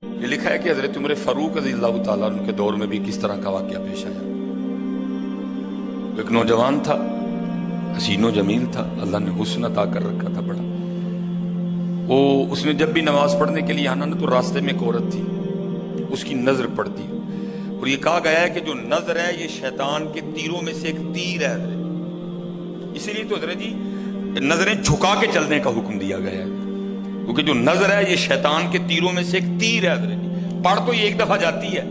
یہ لکھا ہے کہ حضرت عمر فاروق رضی اللہ تعالیٰ عنہ کے دور میں بھی کس طرح کا واقعہ پیش آیا۔ ایک نوجوان تھا، حسین و جمیل تھا، اللہ نے حسن عطا کر رکھا تھا بڑا۔ اس نے جب بھی نماز پڑھنے کے لیے آنا نا تو راستے میں ایک عورت تھی، اس کی نظر پڑتی، اور یہ کہا گیا ہے کہ جو نظر ہے یہ شیطان کے تیروں میں سے ایک تیر ہے حضرت۔ اسی لیے تو حضرت جی نظریں جھکا کے چلنے کا حکم دیا گیا ہے، کیونکہ جو نظر ہے یہ شیطان کے تیروں میں سے ایک تیر ہے حضرت جی۔ پڑھ تو یہ ایک دفعہ جاتی ہے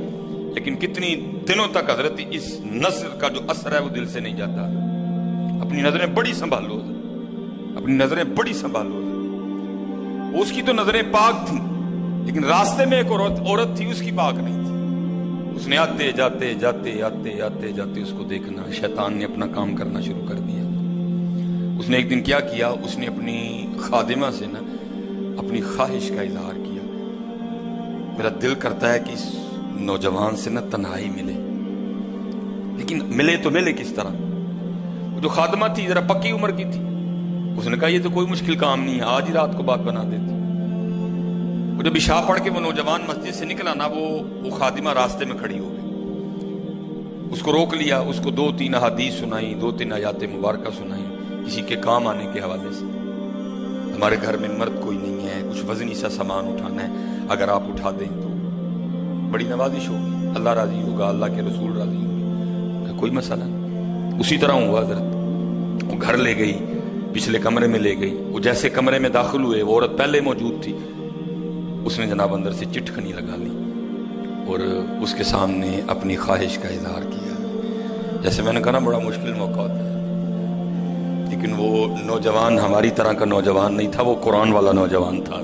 لیکن کتنی دنوں تک حضرت اس نظر کا جو اثر ہے وہ دل سے نہیں جاتا۔ اپنی نظریں بڑی سنبھالو، اپنی نظریں بڑی سنبھالو۔ اس کی تو نظریں پاک تھیں لیکن راستے میں ایک عورت تھی، اس کی پاک نہیں تھی۔ اس نے آتے جاتے جاتے آتے آتے جاتے اس کو دیکھنا، شیطان نے اپنا کام کرنا شروع کر دیا۔ اس نے ایک دن کیا کیا، اس نے اپنی خادمہ سے نا اپنی خواہش کا اظہار کیا، میرا دل کرتا ہے کہ اس نوجوان سے نا تنہائی ملے، لیکن ملے تو ملے کس طرح؟ وہ جو خادمہ تھی ذرا پکی عمر کی تھی، اس نے کہا یہ تو کوئی مشکل کام نہیں ہے، آج ہی رات کو بات بنا دیتی۔ وہ جب عشاء پڑھ کے وہ نوجوان مسجد سے نکلا نا، وہ خادمہ راستے میں کھڑی ہو گئی۔ اس کو روک لیا، اس کو 2-3 احادیث سنائی، 2-3 آیات مبارکہ سنائی کسی کے کام آنے کے حوالے سے۔ ہمارے گھر میں مرد کوئی نہیں ہے، کچھ وزنی سا سامان اٹھانا ہے، اگر آپ اٹھا دیں تو بڑی نوازش ہوگی، اللہ راضی ہوگا، اللہ کے رسول راضی ہوگا، کوئی مسئلہ نہیں۔ اسی طرح ہوا حضرت، وہ گھر لے گئی، پچھلے کمرے میں لے گئی۔ وہ جیسے کمرے میں داخل ہوئے، وہ عورت پہلے موجود تھی، اس نے جناب اندر سے چٹکنی لگا لی اور اس کے سامنے اپنی خواہش کا اظہار کیا۔ جیسے میں نے کہا نا بڑا مشکل موقع ہوتا ہے، لیکن وہ نوجوان ہماری طرح کا نوجوان نہیں تھا، وہ قرآن والا نوجوان تھا،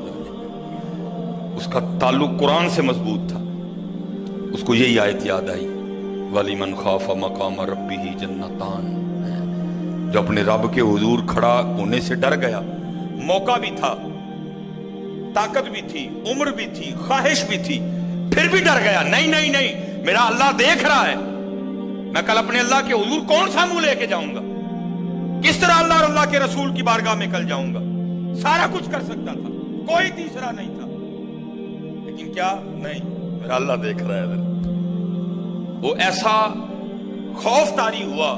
اس کا تعلق قرآن سے مضبوط تھا۔ اس کو یہی آیت یاد آئی، وَلِمَنْ خَافَ مَقَامَ رَبِّهِ جَنَّتَانِ، جو اپنے رب کے حضور کھڑا ہونے سے ڈر گیا، موقع بھی تھا، طاقت بھی تھی، عمر بھی تھی، خواہش بھی تھی، پھر بھی ڈر گیا۔ نہیں نہیں نہیں، میرا اللہ دیکھ رہا ہے، میں کل اپنے اللہ کے حضور کون سا منہ لے کے جاؤں گا، کس طرح اللہ اور اللہ کے رسول کی بارگاہ میں کل جاؤں گا۔ سارا کچھ کر سکتا تھا، کوئی تیسرا نہیں تھا، لیکن کیا نہیں، میرا اللہ دیکھ رہا ہے۔ وہ ایسا خوف طاری ہوا،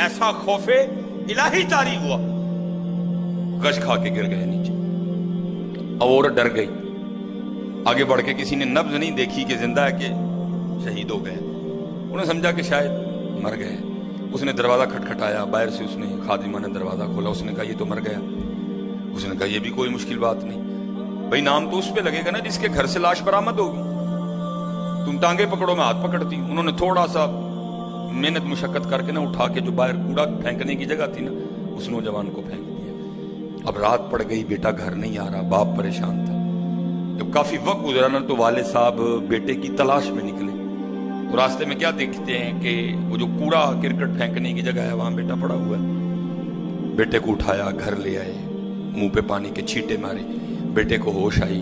ایسا خوف الہی طاری ہوا، غش کھا کے گر گئے نیچے۔ اور ڈر گئی، آگے بڑھ کے کسی نے نبض نہیں دیکھی کہ زندہ ہے کہ شہید ہو گئے، انہوں نے سمجھا کہ شاید مر گئے۔ اس نے دروازہ کھٹکھٹایا، باہر سے اس نے خادمہ نے دروازہ کھولا، اس نے کہا یہ تو مر گیا۔ اس نے کہا یہ بھی کوئی مشکل بات نہیں، بھائی نام تو اس پہ لگے گا نا جس کے گھر سے لاش برآمد ہوگی، تم ٹانگے پکڑو میں ہاتھ پکڑتی۔ انہوں نے تھوڑا سا محنت مشقت کر کے نا اٹھا کے جو باہر کوڑا پھینکنے کی جگہ تھی نا، اس نوجوان کو پھینک دیا۔ اب رات پڑ گئی، بیٹا گھر نہیں آ رہا، باپ پریشان تھا۔ جب کافی وقت گزرا نا تو والد صاحب بیٹے کی تلاش میں نکلے، تو راستے میں کیا دیکھتے ہیں کہ وہ جو کوڑا کرکٹ پھینکنے کی جگہ ہے وہاں بیٹا پڑا ہوا ہے۔ بیٹے کو اٹھایا، گھر لے آئے، منہ پہ پانی کے چھینٹے مارے، بیٹے کو ہوش آئی۔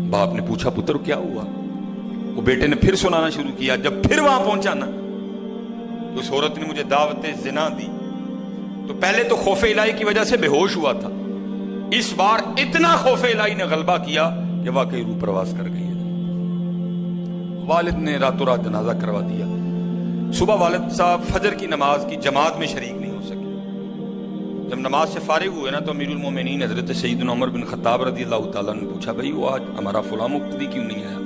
باپ نے پوچھا پتر کیا ہوا؟ وہ بیٹے نے پھر سنانا شروع کیا۔ جب پھر وہاں پہنچا نا، اس عورت نے مجھے دعوت زنا دی، تو پہلے تو خوف الہی کی وجہ سے بے ہوش ہوا تھا، اس بار اتنا خوف الہی نے غلبہ کیا کہ واقعی روح پرواز کر گئی۔ والد نے راتوں رات جنازہ کروا دیا۔ صبح والد صاحب فجر کی نماز کی جماعت میں شریک نہیں ہو سکے۔ جب نماز سے فارغ ہوئے نا تو امیر المومنین حضرت سیدنا عمر بن خطاب رضی اللہ تعالیٰ نے پوچھا بھائی وہ آج ہمارا فلاں مقتدی کیوں نہیں آیا؟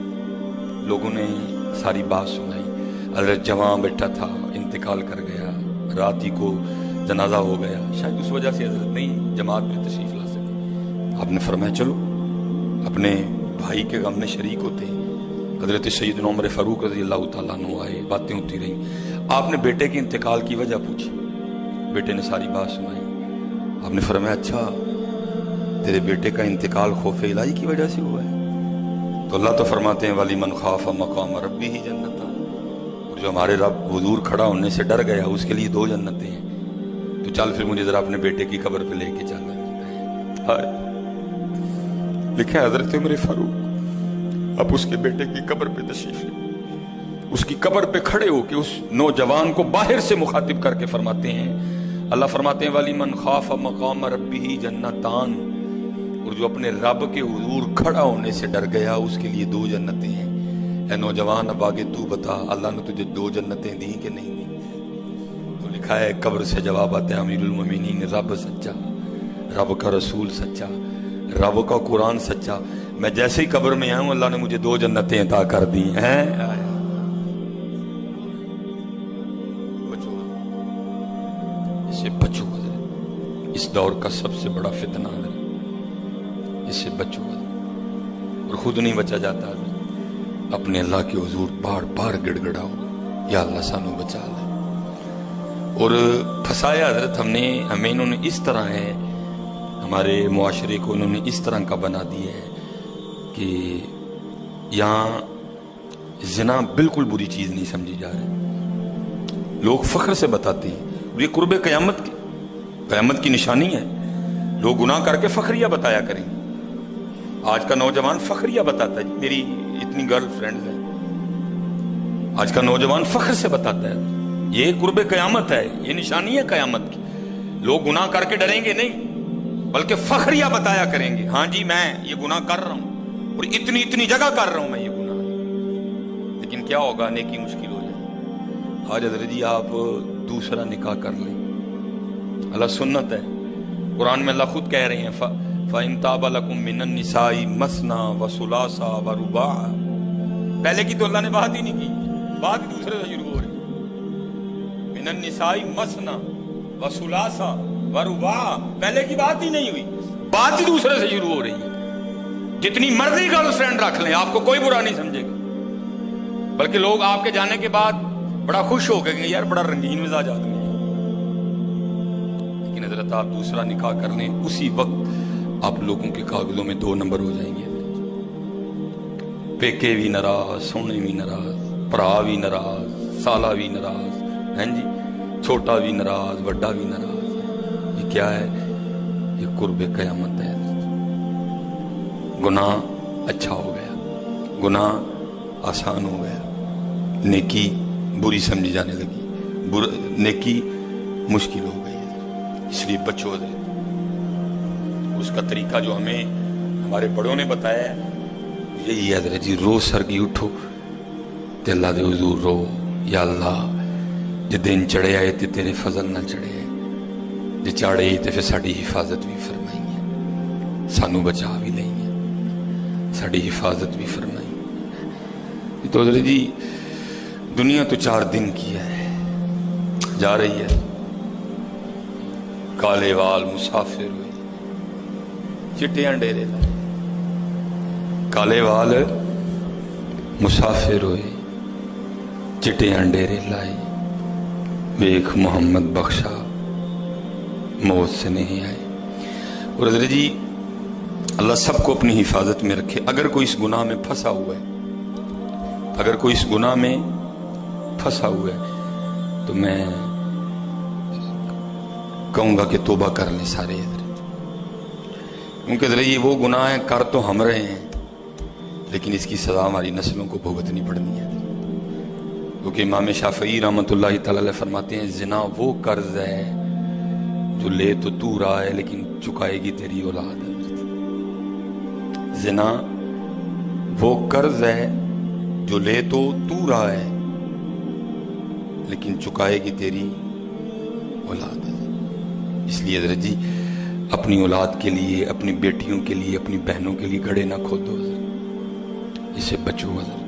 لوگوں نے ساری بات سنائی، حضرت جوان بیٹھا تھا، انتقال کر گیا، رات ہی کو جنازہ ہو گیا، شاید اس وجہ سے حضرت نہیں جماعت میں تشریف لا سکے۔ آپ نے فرمایا چلو اپنے بھائی کے غم میں شریک ہوتے ہیں۔ حضرت سیدنا عمر فاروق رضی اللہ تعالیٰ عنہ آئے، باتیں ہوتی رہیں۔ آپ نے بیٹے کے انتقال کی وجہ پوچھی، بیٹے نے ساری بات سنائی۔ آپ نے فرمایا اچھا تیرے بیٹے کا انتقال خوف الہی کی وجہ سے ہوا ہے؟ تو اللہ تو فرماتے ہیں وَلِمَنْ خَافَ مَقَامَ رَبِّهِ جَنَّتَانِ، اور جو ہمارے رب حضور کھڑا ہونے سے ڈر گیا اس کے لیے 2 جنتیں ہیں۔ تو چل پھر مجھے ذرا اپنے بیٹے کی قبر پہ لے کے چلنا ہے۔ لکھا ہے حضرت عمر فاروق اب اس کے بیٹے کی قبر پہ تشریف لے، اس کی قبر پہ کھڑے ہو کے اس نوجوان کو باہر سے مخاطب کر کے فرماتے ہیں، اللہ فرماتے ہیں وَلِمَنْ خَافَ مَقَامَ رَبِّهِ جَنَّتَانِ، اور جو اپنے رب کے حضور کھڑا ہونے سے ڈر گیا اس کے لیے 2 جنتیں ہیں۔ اے نوجوان اب آگے تو بتا، اللہ نے تجھے 2 جنتیں دی کہ نہیں دی؟ تو لکھا ہے قبر سے جواب آتا ہے امیر المومنین، رب سچا، رب کا رسول سچا، رب کا قرآن سچا، میں جیسے ہی قبر میں آؤں اللہ نے مجھے 2 جنتیں عطا کر دی ہیں۔ بچو، اس سے بچو، اس دور کا سب سے بڑا فتنہ ہے، اس سے بچو، اور خود نہیں بچا جاتا، اپنے اللہ کے حضور بار بار گڑ گڑاؤ، یا اللہ سانو بچا لے۔ اور پھنسایا حضرت ہمیں انہوں نے اس طرح ہے، ہمارے معاشرے کو انہوں نے اس طرح کا بنا دیا ہے کہ یہاں زنا بالکل بری چیز نہیں سمجھی جا رہی، لوگ فخر سے بتاتے ہیں، یہ قرب قیامت کی نشانی ہے، لوگ گناہ کر کے فخریہ بتایا کریں۔ آج کا نوجوان فخریہ بتاتا ہے، میری اتنی گرل فرینڈز ہیں، آج کا نوجوان فخر سے بتاتا ہے یہ قرب قیامت ہے، یہ نشانی ہے قیامت کی۔ لوگ گناہ کر کے ڈریں گے نہیں بلکہ فخریہ بتایا کریں گے، ہاں جی میں یہ گناہ کر رہا ہوں اور اتنی جگہ کر رہا ہوں میں یہ گناہ، لیکن کیا ہوگا، نیکی مشکل ہو جائے۔ آج حضرت جی آپ دوسرا نکاح کر لیں، اللہ سنت ہے، قرآن میں اللہ خود کہہ رہے ہیں فَإِن تَابَ لَكُم مِّنَ النِّسَاءِ مَثْنَىٰ وَثُلَاثَ وَرُبَاعَ، پہلے کی تو اللہ نے بات ہی نہیں کی، بات ہی دوسرے سے شروع ہو رہی، مِّنَ النِّسَاءِ مَثْنَىٰ وَثُلَاثَ وَرُبَاعَ، پہلے کی بات ہی نہیں ہوئی، بات ہی دوسرے سے شروع ہو رہی ہے۔ جتنی مرضی گرل فرینڈ رکھ لیں آپ کو کوئی برا نہیں سمجھے گا، بلکہ لوگ آپ کے جانے کے بعد بڑا خوش ہو گئے یار بڑا رنگین مزاج آدمی ہے، لیکن حضرت آپ دوسرا نکاح کر لیں اسی وقت آپ لوگوں کے کاغذوں میں 2 نمبر ہو جائیں گے، پیکے بھی ناراض، سونے بھی ناراض، پرا بھی ناراض، سالہ بھی ناراض، ہیں جی، چھوٹا بھی ناراض، بڑا بھی ناراض۔ یہ کیا ہے؟ یہ قرب قیامت ہے۔ گناہ اچھا ہو گیا، گناہ آسان ہو گیا، نیکی بری سمجھی جانے لگی، نیکی مشکل ہو گئی، اس لیے بچو دے۔ اس کا طریقہ جو ہمیں ہمارے بڑوں نے بتایا ہے یہی ہے حضرت جی، روز سرگی اٹھو تے اللہ دے حضور رو، یا اللہ جے دن چڑھے آئے تے تیرے فضل نہ چڑھے آئے، جے چاڑے تے پھر ساڑی حفاظت بھی فرمائیں گے، سانو بچا بھی لیں گے، ساڑی حفاظت بھی فرمائیں گے۔ تو حضرت جی دنیا تو 4 دن کی ہے، جا رہی ہے، کالے وال مسافر ہوئے چٹیاں ڈیرے لائے، کالے وال مسافر ہوئے چٹیاں ڈیرے لائے، ویکھ محمد بخشا موت سے نہیں آئے۔ اور حضرت جی اللہ سب کو اپنی حفاظت میں رکھے۔ اگر کوئی اس گناہ میں پھنسا ہوا ہے، اگر کوئی اس گناہ میں پھنسا ہوا ہے تو میں کہوں گا کہ توبہ کر لیں سارے حضرت، کیونکہ حضرت یہ وہ گناہ ہیں کر تو ہم رہے ہیں لیکن اس کی سزا ہماری نسلوں کو بھگتنی پڑنی ہے، کیونکہ امام شافعی رحمۃ اللہ تعالی علیہ فرماتے ہیں زنا وہ قرض ہے جو لے تو رہا ہے لیکن چکائے گی تیری اولاد۔ زنا وہ قرض ہے جو لے تو رہا ہے لیکن چکائے گی تیری اولاد۔ اس لیے حضرت جی اپنی اولاد کے لیے، اپنی بیٹیوں کے لیے، اپنی بہنوں کے لیے گڑھے نہ کھودو، اس سے بچو حضرت۔